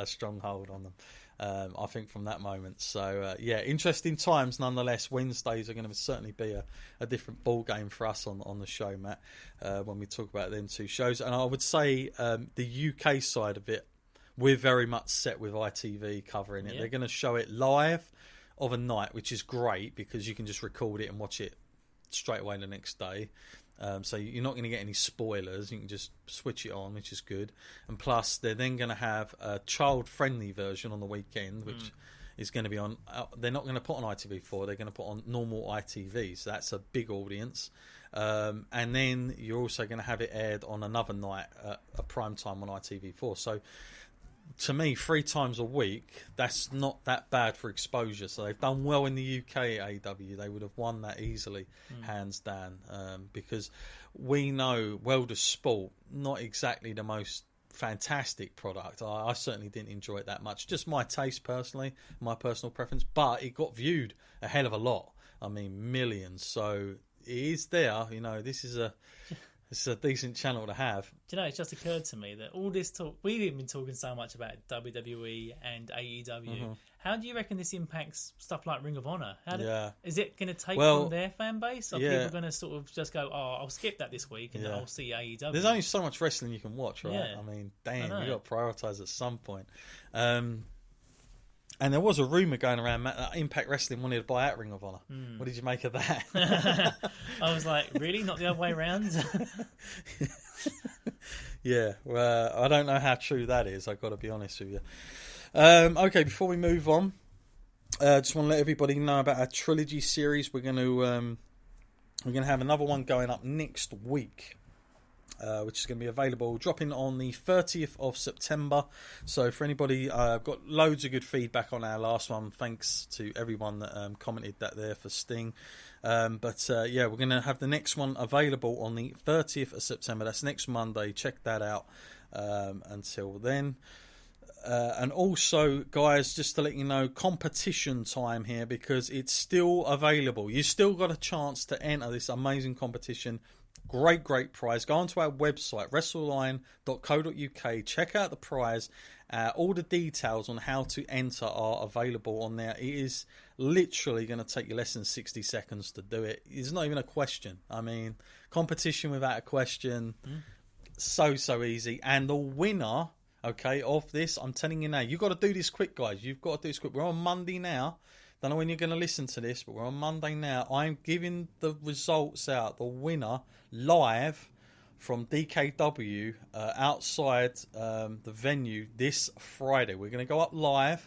a strong hold on them. I think from that moment. So interesting times nonetheless. Wednesdays are going to certainly be a different ball game for us on the show, Matt, when we talk about them two shows. And I would say the UK side of it, we're very much set with ITV covering it. They're going to show it live of a night, which is great because you can just record it and watch it straight away the next day. So you're not going to get any spoilers. You can just switch it on, which is good. And plus, they're then going to have a child-friendly version on the weekend, which is going to be on... they're not going to put on ITV4. They're going to put on normal ITV. So that's a big audience. And then you're also going to have it aired on another night at a prime time on ITV4. So to me, 3 times a week, that's not that bad for exposure. So they've done well in the UK at AEW. They would have won that easily, hands down, because we know World of Sport, not exactly the most fantastic product. I certainly didn't enjoy it that much. Just my taste personally, my personal preference, but it got viewed a hell of a lot. I mean, millions. So it is there. You know, this is a decent channel to have. Do you know, it just occurred to me that all this talk, we've been talking so much about WWE and AEW. How do you reckon this impacts stuff like Ring of Honor? Is it going to take from their fan base? Are people going to sort of just go, I'll skip that this week and I'll see AEW? There's only so much wrestling you can watch, right? I mean, damn, you've got to prioritise at some point. And there was a rumour going around, Matt, that Impact Wrestling wanted to buy out Ring of Honor. What did you make of that? I was like, really? Not the other way around? Well, I don't know how true that is, I've got to be honest with you. Okay, before we move on, just want to let everybody know about our trilogy series. We're going to have another one going up next week. Which is going to be available, dropping on the 30th of September. So for anybody, I've got loads of good feedback on our last one. Thanks to everyone that commented that there for Sting. We're going to have the next one available on the 30th of September. That's next Monday. Check that out. Until then. And also, guys, just to let you know, competition time here because it's still available. You still got a chance to enter this amazing competition. Great prize. Go onto our website, WrestleLine.co.uk. Check out the prize. All the details on how to enter are available on there. It is literally going to take you less than 60 seconds to do it. It's not even a question. I mean, competition without a question. So easy. And the winner, okay, of this, I'm telling you now, you've got to do this quick, guys. You've got to do this quick. We're on Monday now. Don't know when you're going to listen to this, but we're on Monday now. I'm giving the results out, the winner, live from DKW outside the venue this Friday. We're going to go up live.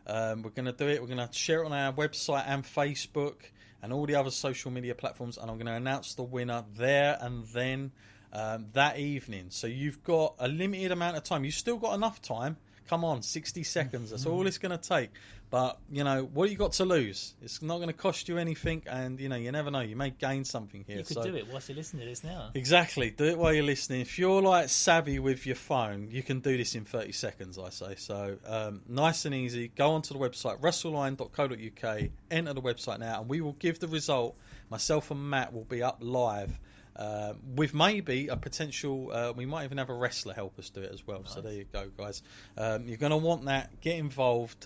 We're going to do it. We're going to share it on our website and Facebook and all the other social media platforms, and I'm going to announce the winner there and then that evening. So you've got a limited amount of time. You've still got enough time. Come on, 60 seconds. That's all it's going to take. But, you know, what you got to lose? It's not going to cost you anything. And, you know, you never know. You may gain something here. You could do it whilst you're listening to this now. Exactly. Do it while you're listening. If you're, like, savvy with your phone, you can do this in 30 seconds, I say. So, nice and easy. Go onto the website, WrestleLine.co.uk. Enter the website now. And we will give the result. Myself and Matt will be up live. With maybe a potential, we might even have a wrestler help us do it as well. Nice. So there you go, guys. You're going to want that. Get involved.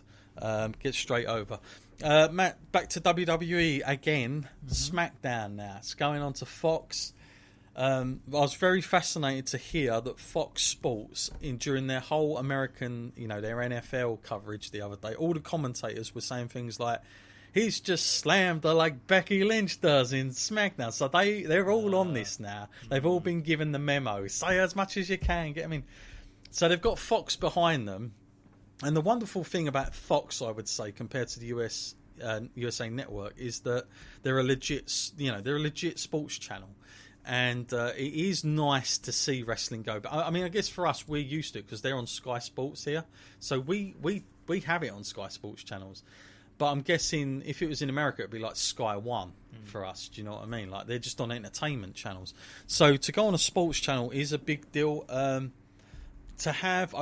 Get straight over. Matt, back to WWE again. SmackDown now. It's going on to Fox. I was very fascinated to hear that Fox Sports, during their whole American, you know, their NFL coverage the other day, all the commentators were saying things like, he's just slammed her like Becky Lynch does in SmackDown. So they're all on this now. They've all been given the memo. Say as much as you can. Get them in. So they've got Fox behind them. And the wonderful thing about Fox, I would say, compared to the USA Network, is that they're a legit sports channel. And it is nice to see wrestling go. But I mean, I guess for us, we're used to it because they're on Sky Sports here. So we have it on Sky Sports channels. But I'm guessing if it was in America, it'd be like Sky One for us. Do you know what I mean? Like, they're just on entertainment channels. So to go on a sports channel is a big deal. I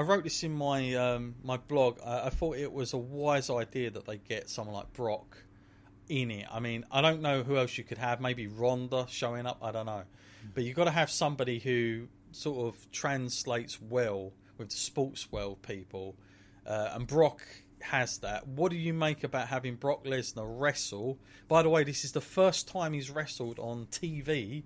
wrote this in my my blog. I thought it was a wise idea that they get someone like Brock in it. I mean, I don't know who else you could have. Maybe Ronda showing up. I don't know. But you've got to have somebody who sort of translates well with the sports world people and Brock has that. What do you make about having Brock Lesnar wrestle? By the way, this is the first time he's wrestled on TV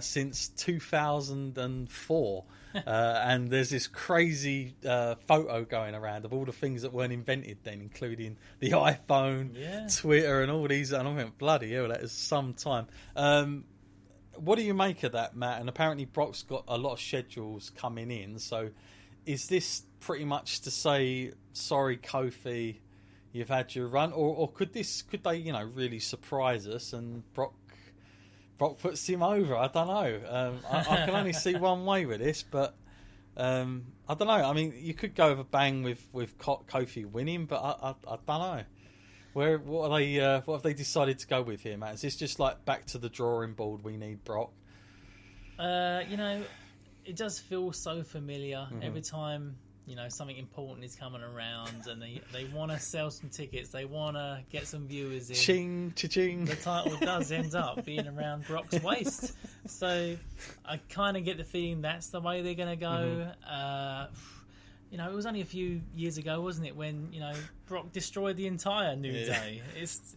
since 2004. And there's this crazy photo going around of all the things that weren't invented then, including the iPhone, Twitter, and all these. And I went, bloody hell, that is some time. What do you make of that, Matt? And apparently Brock's got a lot of schedules coming in. So is this pretty much to say, sorry, Kofi, you've had your run? Or could they, really surprise us and Brock puts him over? I don't know. I can only see one way with this, but I don't know. I mean, you could go with a bang with Kofi winning, but I don't know. What have they decided to go with here, Matt? Is this just like back to the drawing board? We need Brock. It does feel so familiar every time. Something important is coming around, and they want to sell some tickets. They want to get some viewers in. Ching, cha-ching. The title does end up being around Brock's waist. So I kind of get the feeling that's the way they're going to go. It was only a few years ago, wasn't it, when Brock destroyed the entire New Day. It's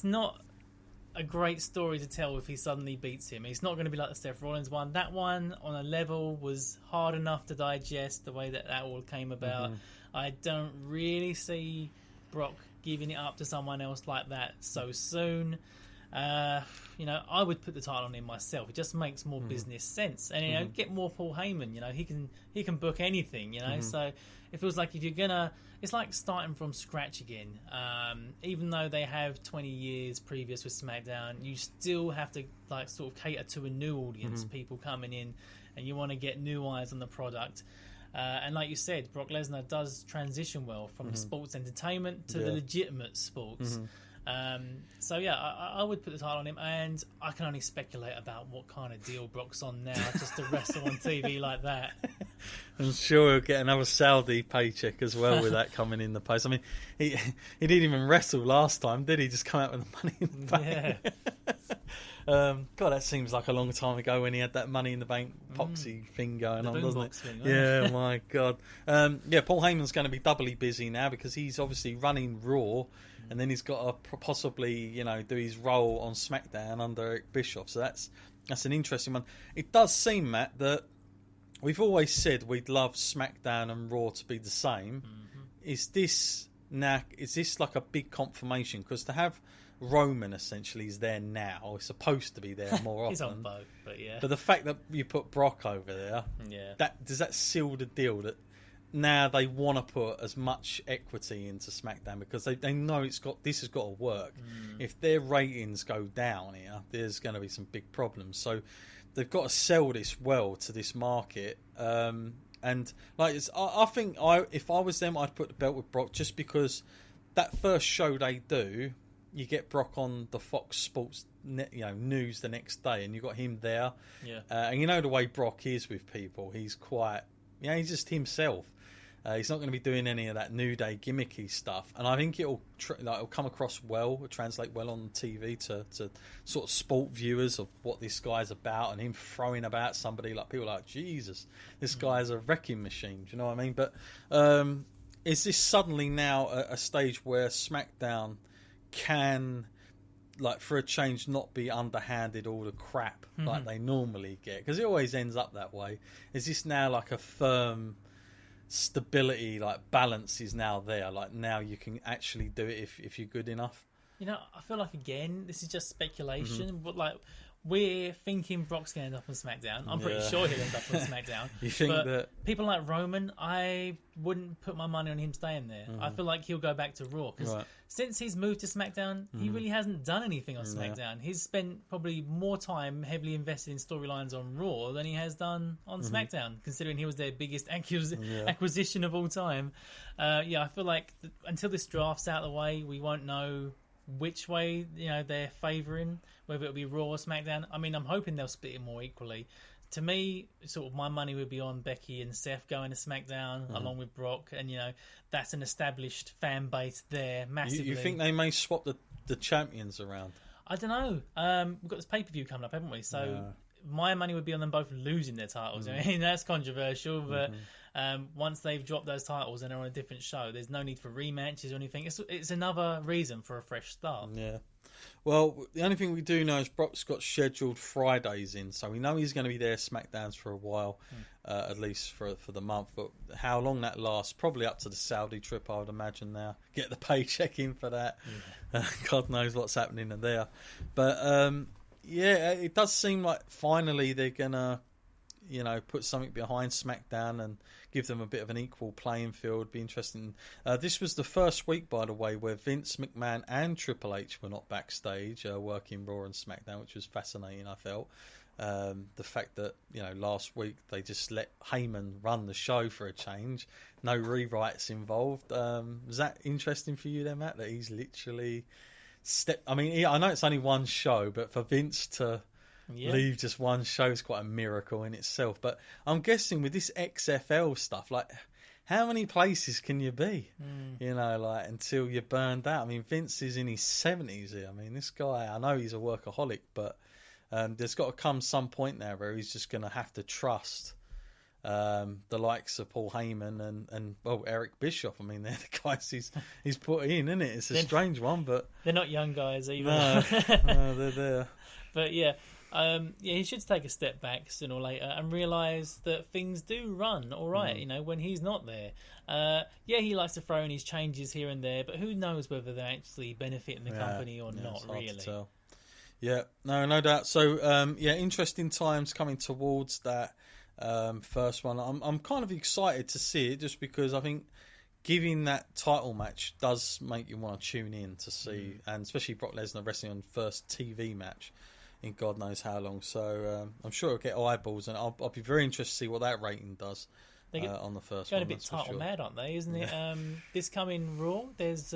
not a great story to tell if he suddenly beats him. It's not going to be like the Seth Rollins one. That one, on a level, was hard enough to digest, the way that all came about. I don't really see Brock giving it up to someone else like that so soon. I would put the title on him myself. It just makes more business sense. And, get more Paul Heyman. He can book anything, So it feels like if you're going to... It's like starting from scratch again. Even though they have 20 years previous with SmackDown, you still have to sort of cater to a new audience, people coming in, and you want to get new eyes on the product. And like you said, Brock Lesnar does transition well from sports entertainment to the legitimate sports. I would put the title on him, and I can only speculate about what kind of deal Brock's on now just to wrestle on TV like that. I'm sure he'll get another Saudi paycheck as well with that coming in the post. I mean, he didn't even wrestle last time, did he? Just come out with the money in the bank. God, that seems like a long time ago when he had that Money in the Bank poxy thing going on, doesn't it? Thing, yeah, my God. Paul Heyman's going to be doubly busy now because he's obviously running Raw, and then he's got to possibly, do his role on SmackDown under Eric Bischoff. So that's an interesting one. It does seem, Matt, that we've always said we'd love SmackDown and Raw to be the same. Is this like a big confirmation? Because to have Roman essentially is there now, he's supposed to be there more often. He's on both, but yeah. But the fact that you put Brock over there, does that seal the deal that now they want to put as much equity into SmackDown because they know this has got to work. If their ratings go down here, there's going to be some big problems. So they've got to sell this well to this market. And I think if I was them, I'd put the belt with Brock just because that first show they do, you get Brock on the Fox Sports news the next day, and you got him there. And the way Brock is with people, he's quite, he's just himself. He's not going to be doing any of that New Day gimmicky stuff, and I think it'll come across well, translate well on TV to sort of sport viewers of what this guy's about, and him throwing about somebody like people like Jesus, this guy's a wrecking machine. Do you know what I mean? But is this suddenly now a stage where SmackDown can, for a change, not be underhanded all the crap like they normally get? Because it always ends up that way. Is this now like a firm stability, balance is now there? Now you can actually do it if you're good enough? I feel like, again, this is just speculation, but we're thinking Brock's going to end up on SmackDown. I'm pretty sure he'll end up on SmackDown. You think that people like Roman, I wouldn't put my money on him staying there. I feel like he'll go back to Raw because since he's moved to SmackDown, he really hasn't done anything on SmackDown. He's spent probably more time heavily invested in storylines on Raw than he has done on SmackDown, considering he was their biggest acquisition of all time. I feel like until this draft's out of the way, we won't know which way they're favouring, whether it'll be Raw or SmackDown. I mean, I'm hoping they'll split it more equally. To me, sort of my money would be on Becky and Seth going to SmackDown along with Brock, and that's an established fan base there massively. You think they may swap the champions around? I don't know. We've got this pay-per-view coming up, haven't we? So my money would be on them both losing their titles. I mean, that's controversial, but once they've dropped those titles and they're on a different show, there's no need for rematches or anything. It's another reason for a fresh start. Yeah. Well, the only thing we do know is Brock's got scheduled Fridays in, so we know he's going to be there SmackDowns for a while, at least for the month. But how long that lasts, probably up to the Saudi trip, I would imagine now. Get the paycheck in for that. Yeah. God knows what's happening in there. But, yeah, it does seem like finally they're going to, put something behind SmackDown and give them a bit of an equal playing field. Be interesting. This was the first week, by the way, where Vince McMahon and Triple H were not backstage working Raw and SmackDown, which was fascinating, I felt. The fact that, last week they just let Heyman run the show for a change. No rewrites involved. Was that interesting for you then, Matt, that he's literally... I know it's only one show, but for Vince to... Yeah. Leave just one show is quite a miracle in itself. But I'm guessing with this XFL stuff, like, how many places can you be? Until you're burned out. I mean, Vince is in his 70s here. I mean, this guy, I know he's a workaholic, but there's got to come some point now where he's just going to have to trust the likes of Paul Heyman and Eric Bischoff. I mean, they're the guys he's put in, isn't it? It's a strange one, but they're not young guys either. No, they're there. But yeah. He should take a step back sooner or later and realise that things do run all right, when he's not there. He likes to throw in his changes here and there, but who knows whether they're actually benefiting the company or not, really. To tell. Yeah, no doubt. So, interesting times coming towards that first one. I'm kind of excited to see it just because I think giving that title match does make you want to tune in to see, and especially Brock Lesnar wrestling on first TV match in God knows how long. So I'm sure it'll get eyeballs, and I'll be very interested to see what that rating does on the first one. Going a bit title mad, aren't they? Isn't it? This coming Raw, there's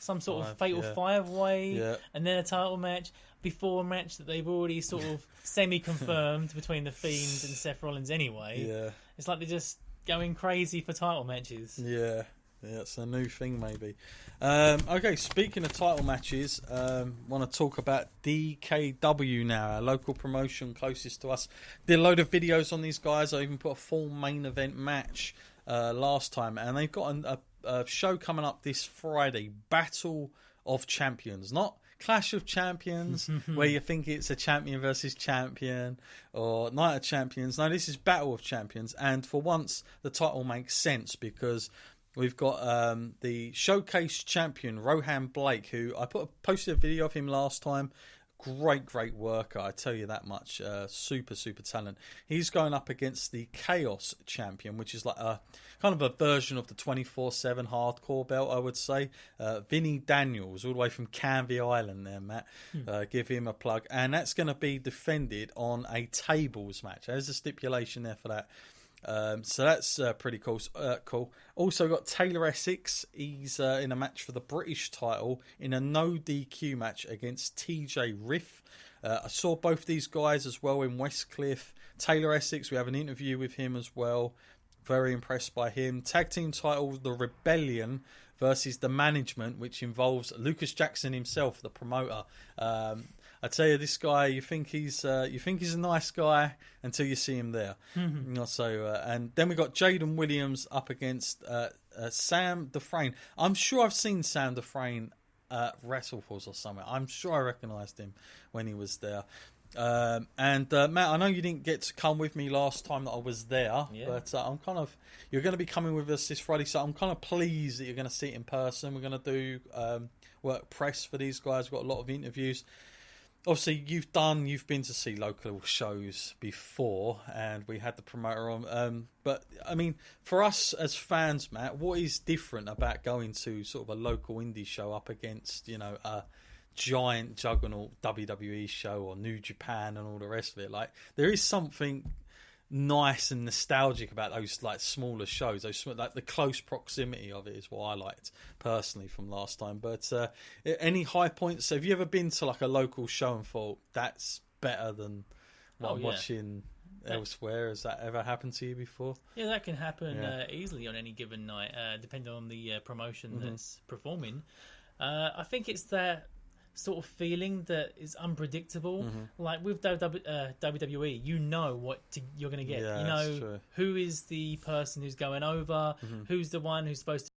some sort of fatal five-way, and then a title match before a match that they've already sort of semi-confirmed between The Fiend and Seth Rollins anyway. Yeah, it's like they're just going crazy for title matches. Yeah, it's a new thing maybe. Okay, speaking of title matches, want to talk about DKW now, our local promotion closest to us. Did a load of videos on these guys. I even put a full main event match last time, and they've got a show coming up this Friday, Battle of Champions, not Clash of Champions, where you think it's a champion versus champion or Night of Champions. No, this is Battle of Champions, and for once the title makes sense because we've got the showcase champion Rohan Blake, who I posted a video of him last time. Great worker, I tell you that much. Super talent. He's going up against the Chaos champion, which is like a kind of a version of the 24/7 hardcore belt, I would say. Vinny Daniels, all the way from Canvey Island there, Matt. Give him a plug. And that's going to be defended on a tables match. There's a stipulation there for that. So that's pretty cool. Also got Taylor Essex. He's in a match for the British title in a no DQ match against TJ Riff. I saw both these guys as well in Westcliff. Taylor Essex, we have an interview with him as well. Very impressed by him. Tag team title, The Rebellion versus The Management, which involves Lucas Jackson himself, the promoter. I tell you, this guy, you think he's a nice guy until you see him there. And then we got Jaden Williams up against Sam Dufresne. I'm sure I've seen Sam Dufresne at WrestleForce or somewhere. I'm sure I recognised him when he was there. Matt, I know you didn't get to come with me last time that I was there, but you're going to be coming with us this Friday, so I'm kind of pleased that you're going to see it in person. We're going to do work press for these guys. We've got a lot of interviews. Obviously, you've been to see local shows before, and we had the promoter on. But I mean, for us as fans, Matt, what is different about going to sort of a local indie show up against, a giant juggernaut WWE show or New Japan and all the rest of it? Like, there is something nice and nostalgic about those like smaller shows. Like the close proximity of it is what I liked personally from last time. But any high points? Have you ever been to like a local show and thought that's better than what I'm watching elsewhere? Has that ever happened to you before? Yeah, that can happen easily on any given night, depending on the promotion that's performing. I think it's that sort of feeling that is unpredictable. Like with WWE, you know what you're going to get. Yeah, you know who is the person who's going over, who's the one who's supposed to